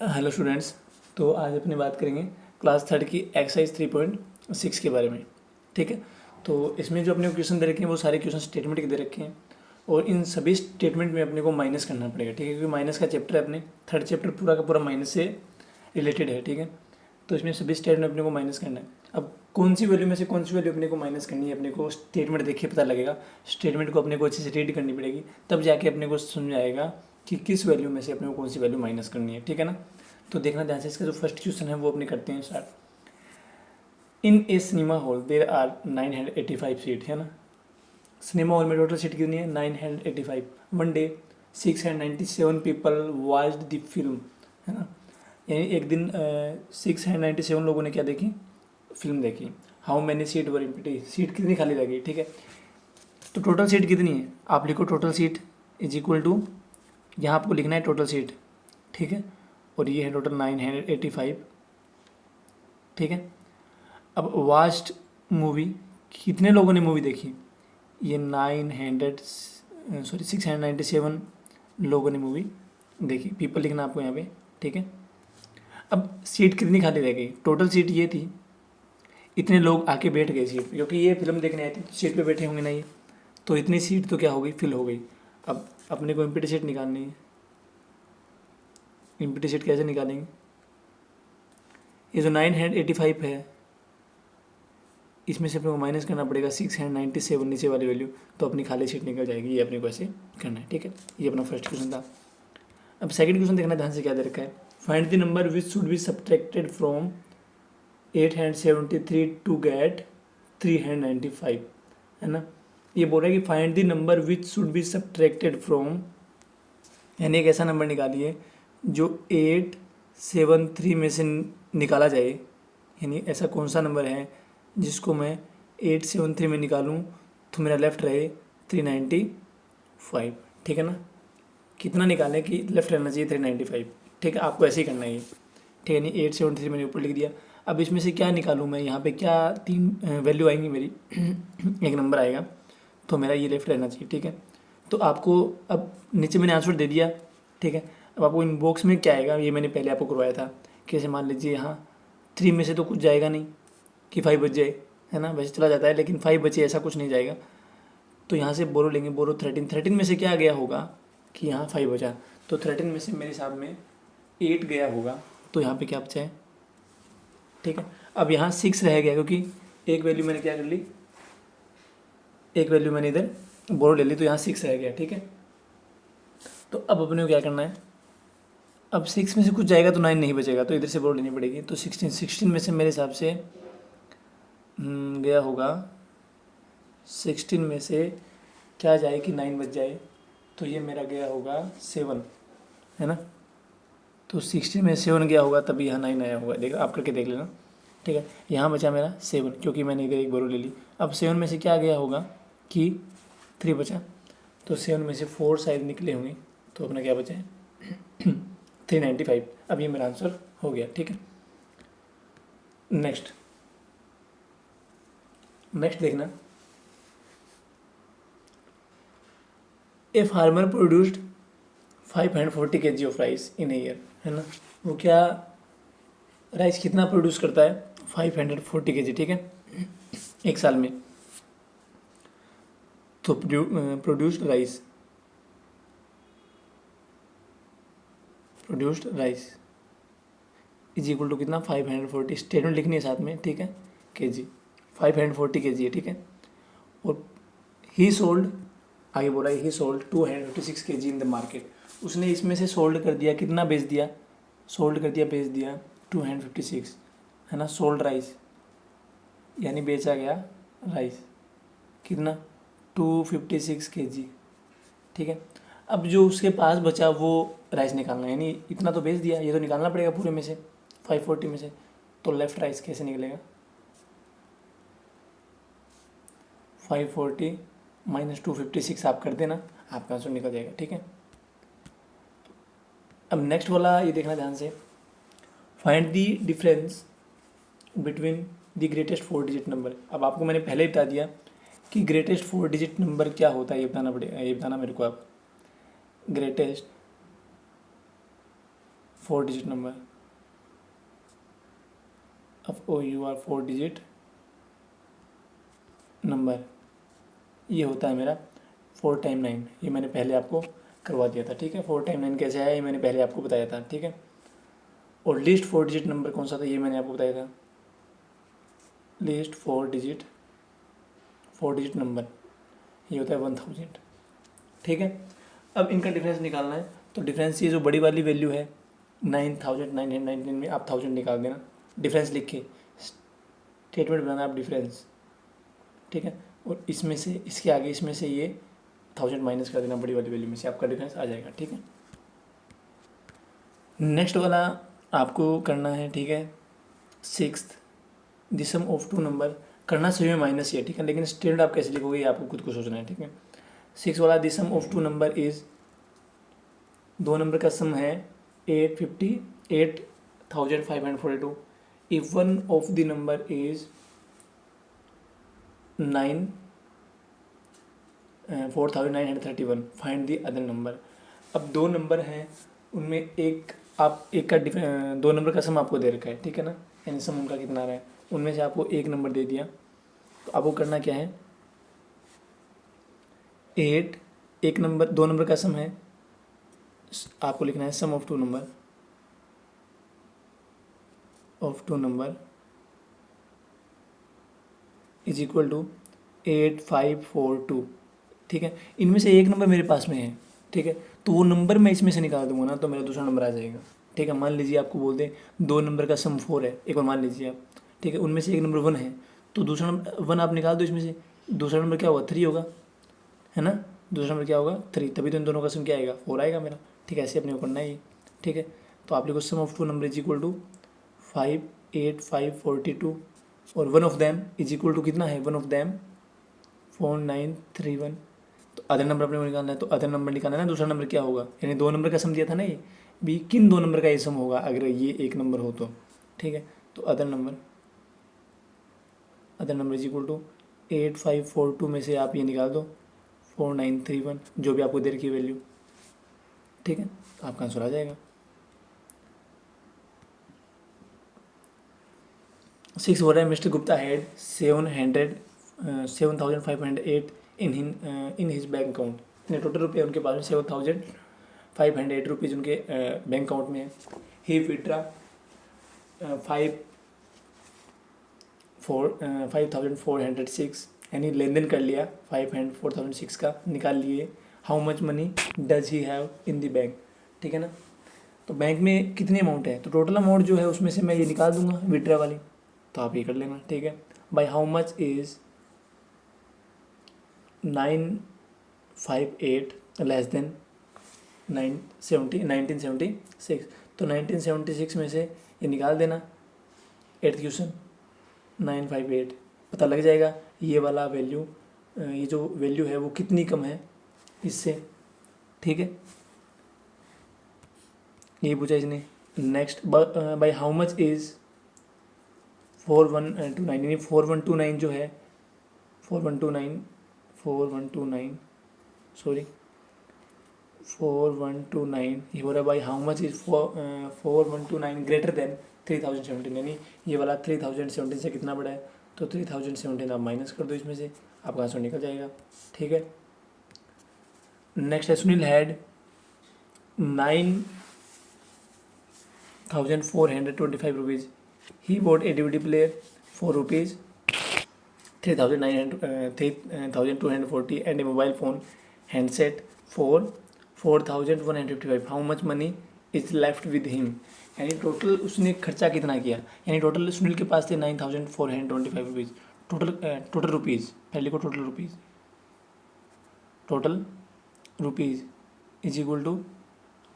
Hello students. तो आज अपनी बात करेंगे क्लास थर्ड की एक्सरसाइज 3.6 के बारे में। ठीक है। तो इसमें जो अपने क्वेश्चन दे रखे हैं वो सारे क्वेश्चन स्टेटमेंट के दे रखे हैं और इन सभी स्टेटमेंट में अपने को माइनस करना पड़ेगा। ठीक है, क्योंकि माइनस का चैप्टर है, अपने थर्ड चैप्टर पूरा का पूरा माइनस से रिलेटेड है। ठीक है, तो इसमें सभी स्टेटमेंट अपने को माइनस करना है। अब कौन सी वैल्यू में से कौन सी वैल्यू अपने को माइनस करनी है, अपने को स्टेटमेंट देखिए पता लगेगा। स्टेटमेंट को अपने को अच्छे से रीड करनी पड़ेगी, तब जाके अपने को समझ आएगा कि किस वैल्यू में से अपने को कौन सी वैल्यू माइनस करनी है। ठीक है ना। तो देखना ध्यान से, इसका जो फर्स्ट क्वेश्चन है वो अपने करते हैं start. In a cinema hall there are 985 seat, है ना। सिनेमा हॉल में टोटल सीट कितनी है? 985। One day 697 people watched the film, है ना। यानी एक दिन 697 लोगों ने क्या देखी? फिल्म देखी। How many seat were empty, seat कितनी खाली रह गई? ठीक है, तो टोटल सीट कितनी है आप लिखो। Total seat is equal to, यहाँ आपको लिखना है टोटल सीट। ठीक है, और ये है टोटल 985। ठीक है, अब वास्ट मूवी, कितने लोगों ने मूवी देखी? ये 697 लोगों ने मूवी देखी। पीपल लिखना आपको यहाँ पे। ठीक है, अब सीट कितनी खाली रह गई? टोटल सीट ये थी, इतने लोग आके बैठ गए सीट, क्योंकि ये फिल्म देखने आए थे तो सीट पे बैठे होंगे ना ये, तो इतनी सीट तो क्या हो गई? फिल हो गई। अब अपने को एम्प्टी सीट निकालनी है। एम्प्टी सीट कैसे निकालेंगे? ये जो 985 है, इसमें से अपने को माइनस करना पड़ेगा 697 नीचे वाली वैल्यू, तो अपनी खाली सीट निकल जाएगी। ये अपने को ऐसे करना है। ठीक है, ये अपना फर्स्ट क्वेश्चन था। अब सेकंड क्वेश्चन देखना ध्यान से, क्या दे रखा है? Find the number which should be subtracted from 873 to get 395, है ना। ये बोल रहा है कि find the number which should be subtracted from, यानी एक ऐसा नंबर निकालिए जो 873 में से निकाला जाए। यानी ऐसा कौन सा नंबर है जिसको मैं 873 में निकालूं तो मेरा लेफ़्ट रहे 395। ठीक है ना। कितना निकालें कि लेफ़्ट रहना चाहिए? 395। ठीक है, आपको ऐसे ही करना है ये। ठीक है, नहीं 873 मैंने ऊपर लिख दिया। अब इसमें से क्या निकालूं मैं? यहाँ पे क्या तीन वैल्यू आएंगी मेरी एक नंबर आएगा, तो मेरा ये लेफ़्ट रहना चाहिए। ठीक है, तो आपको अब नीचे मैंने आंसर दे दिया। ठीक है, अब आपको इन बॉक्स में क्या आएगा ये मैंने पहले आपको करवाया था। कैसे? मान लीजिए यहाँ 3 में से तो कुछ जाएगा नहीं कि 5 बच जाए, है ना। वैसे चला जाता है, लेकिन 5 बचे ऐसा कुछ नहीं जाएगा। तो यहाँ से बोरो लेंगे, बोरो 13 में से क्या गया होगा कि यहाँ 5 बचा, तो 13 में से मेरे हिसाब में 8 गया होगा, तो यहाँ पे क्या बचा है? ठीक है, अब यहाँ 6 रह गया, क्योंकि एक वैल्यू मैंने क्या कर ली, एक वैल्यू मैंने इधर बोरो ले ली, तो यहाँ 6 रह गया। ठीक है, तो अब अपने को क्या करना है? अब 6 में से कुछ जाएगा तो 9 नहीं बचेगा, तो इधर से बोरो लेनी पड़ेगी। तो 16 में से मेरे हिसाब से गया होगा, 16 में से क्या जाए कि 9 बच जाए, तो ये मेरा गया होगा 7, है ना। तो 16 में 7 गया होगा, तभी यहाँ 9 आया होगा। देख, आप करके देख लेना। ठीक है, यहाँ बचा मेरा 7, क्योंकि मैंने इधर एक बोरो ले ली। अब 7 में से क्या गया होगा कि 3 बचा, तो 7 में से 4 शायद निकले होंगे, तो अपना क्या बचा है 395। अब ये मेरा आंसर हो गया। ठीक है, नेक्स्ट देखना। A farmer produced 540 kg of rice in a year, है ना। वो क्या राइस कितना प्रोड्यूस करता है? 540 kg। ठीक है, एक साल में। तो produced rice is equal to कितना? 540। स्टेटमेंट लिखनी है साथ में। ठीक है, kg 540 kg है। ठीक है, और ही सोल्ड, आगे बोला ही sold 256 kg in the market. उसने इसमें से सोल्ड कर दिया, कितना बेच दिया? सोल्ड कर दिया, बेच दिया 256, है ना। सोल्ड राइस यानी बेचा गया राइस कितना? 256 kg। ठीक है, अब जो उसके पास बचा वो राइस निकालना है, यानी इतना तो बेच दिया, ये तो निकालना पड़ेगा पूरे में से, 540 में से। तो लेफ्ट राइस कैसे निकलेगा? 540 माइनस 256 आप कर देना, आपका आंसर निकल जाएगा। ठीक है, अब नेक्स्ट वाला ये देखना ध्यान से। Find the difference between the greatest 4 digit number. अब आपको मैंने पहले ही बता दिया कि ग्रेटेस्ट 4 डिजिट नंबर क्या होता है, ये बताना पड़ेगा, ये बताना मेरे को। आप greatest 4 digit number, of O U R 4 digit number, ये होता है मेरा 4 टाइम 9। ये मैंने पहले आपको करवा दिया था, ठीक है। 4 टाइम 9 कैसे आया ये मैंने पहले आपको बताया था, ठीक है। और लीस्ट 4 डिजिट नंबर कौन सा था ये मैंने आपको बताया था, लीस्ट 4 डिजिट नंबर ये होता है 1000, ठीक है। अब इनका डिफरेंस निकालना है, तो डिफरेंस ये जो बड़ी वाली वैल्यू है 9919 में आप 1000 निकाल देना, डिफरेंस लिख के स्टेटमेंट बनाना आप डिफरेंस, ठीक है। और इसमें से इसके आगे इसमें से ये 1000 माइनस कर देना बड़ी वाली वैल्यू में से, आपका डिफरेंस आ जाएगा, ठीक है। नेक्स्ट वाला आपको करना है, ठीक है, 6th the sum of 2 number, करना सभी में माइनस ही है, ठीक है, लेकिन स्टेटमेंट आप कैसे लिखोगे ये आपको खुद को सोचना है, ठीक है। 6 वाला the sum of 2 number is, 2 number का सम है 8542, if one of the number is 4931, find the other number. अब 2 नंबर हैं, उनमें एक आप एक का 2 नंबर का सम आपको दे रखा है, ठीक है ना, यानी सम उनका कितना आ रहा है, उनमें से आपको एक नंबर दे दिया, तो आपको करना क्या है, 8 एक नंबर 2 नंबर का सम है, आपको लिखना है sum of 2 number is equal to 8542, ठीक है। इनमें से एक नंबर मेरे पास में है, ठीक है, तो वो नंबर मैं इसमें से निकाल दूंगा ना, तो मेरा दूसरा नंबर आ जाएगा, ठीक है। मान लीजिए आपको बोल दें 2 नंबर का सम 4 है, एक बार मान लीजिए आप, ठीक है, उनमें से एक नंबर 1 है, तो दूसरा नंबर 1 आप निकाल दो इसमें से, दूसरा नंबर क्या होगा 3 होगा, है ना, दूसरा नंबर क्या होगा 3, तभी तो इन दोनों का सम क्या आएगा 4 आएगा मेरा, ठीक है, ऐसे अपने को करना है ये, ठीक है। तो आप लिखो sum of 2 number is equal to 58542 और one of them is equal to कितना है, वन ऑफ दैम 4931, तो अदर नंबर अपने को निकालना है, तो अदर नंबर निकालना है ना, दूसरा नंबर क्या होगा, यानी 2 नंबर का सम दिया था ना, ये भी किन 2 नंबर का ये सम होगा अगर ये एक नंबर हो तो, ठीक है। तो other number is equal to 8542 में से आप ये निकाल दो 4931, जो भी आपको दे रखी वैल्यू, ठीक है, तो आपका आंसर आ जाएगा। 6 हो रहा है, mister Gupta had 7508 in his bank account, इतने टोटल रुपये उनके पास में 7508 रुपीज़ उनके बैंक अकाउंट में है। ही विड्रा 5406, यानी लेन देन कर लिया 4006 का, निकाल लिए। How much money does he have in the bank, ठीक है ना, तो बैंक में कितनी अमाउंट है, तो टोटल अमाउंट जो है उसमें से मैं ये निकाल दूंगा विड्रा वाली, तो आप ये कर लेना, ठीक है। By how much is 958 less than 1976, तो 1976 में से ये निकाल देना, 8th क्वेश्चन 958, पता लग जाएगा ये वाला वैल्यू, ये जो वैल्यू है वो कितनी कम है इससे, ठीक है, ये पूछा इसने। Next by how much is 4129, यानी 4129 जो है 4129 सॉरी 4129 ये हो रहा है by how much is 4129 greater than 3017, यानी ये वाला 3017 से कितना बड़ा है, तो 3017 आप माइनस कर दो इसमें से, आपका आंसर निकल जाएगा, ठीक है। नेक्स्ट है Sunil had 9425 rupees, he bought A DVD player for rupees 3240 and A mobile phone handset for 4155, how much money is left with him, यानी टोटल उसने खर्चा कितना किया, यानी टोटल सुनील के पास थे 9425 रुपीज़, टोटल रुपीज़, पहले को total rupees is equal to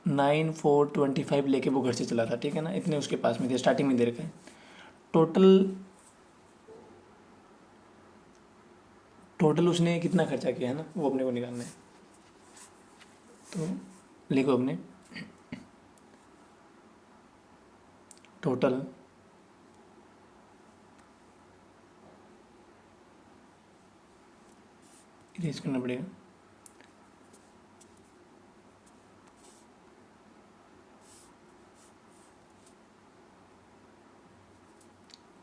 9425 लेके वो घर से चला था, ठीक है ना, इतने उसके पास में थे, स्टार्टिंग में दे रखा है। टोटल उसने कितना खर्चा किया है ना, वो अपने को निकालना है, तो लिखो अपने टोटल इरेज करना पड़ेगा,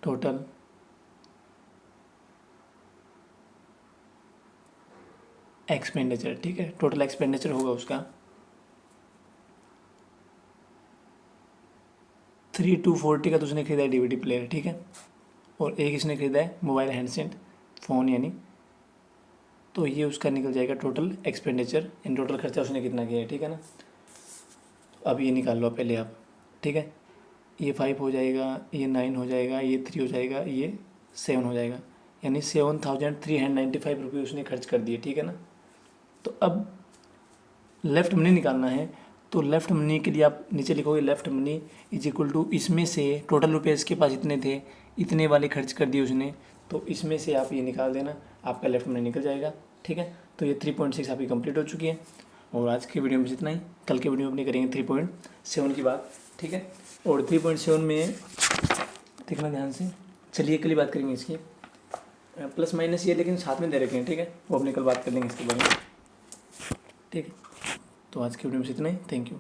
टोटल एक्सपेंडिचर, ठीक है, टोटल एक्सपेंडिचर होगा उसका 3240 का तो उसने खरीदा है डीवीडी प्लेयर, ठीक है, और एक इसने खरीदा है मोबाइल हैंडसेट फ़ोन यानी, तो ये उसका निकल जाएगा टोटल एक्सपेंडिचर, इन टोटल खर्चा उसने कितना किया है, ठीक है ना। अब ये निकाल लो पहले आप, ठीक है, ये 5 हो जाएगा, ये 9 हो जाएगा, ये 3 हो जाएगा, ये 7 हो जाएगा, यानी 7395 रुपये उसने खर्च कर दिए, ठीक है ना। तो अब लेफ़्ट मनी निकालना है, तो लेफ़्ट मनी के लिए आप नीचे लिखोगे left money is equal to, इसमें से टोटल रुपये इसके पास इतने थे, इतने वाले खर्च कर दिए उसने, तो इसमें से आप ये निकाल देना, आपका लेफ़्ट मनी निकल जाएगा, ठीक है। तो ये 3.6 आपकी कंप्लीट हो चुकी है, और आज की वीडियो में इतना ही, कल के वीडियो में अपनी करेंगे 3.7 की बात, ठीक है। और 3.7 में देखना ध्यान से, चलिए कल ही बात करेंगे इसकी, प्लस माइनस ये लेकिन साथ में दे रखे हैं, ठीक है, वो अपने कल बात कर लेंगे इसके बारे में, ठीक है। तो आज की वीडियो में इतना ही, थैंक यू।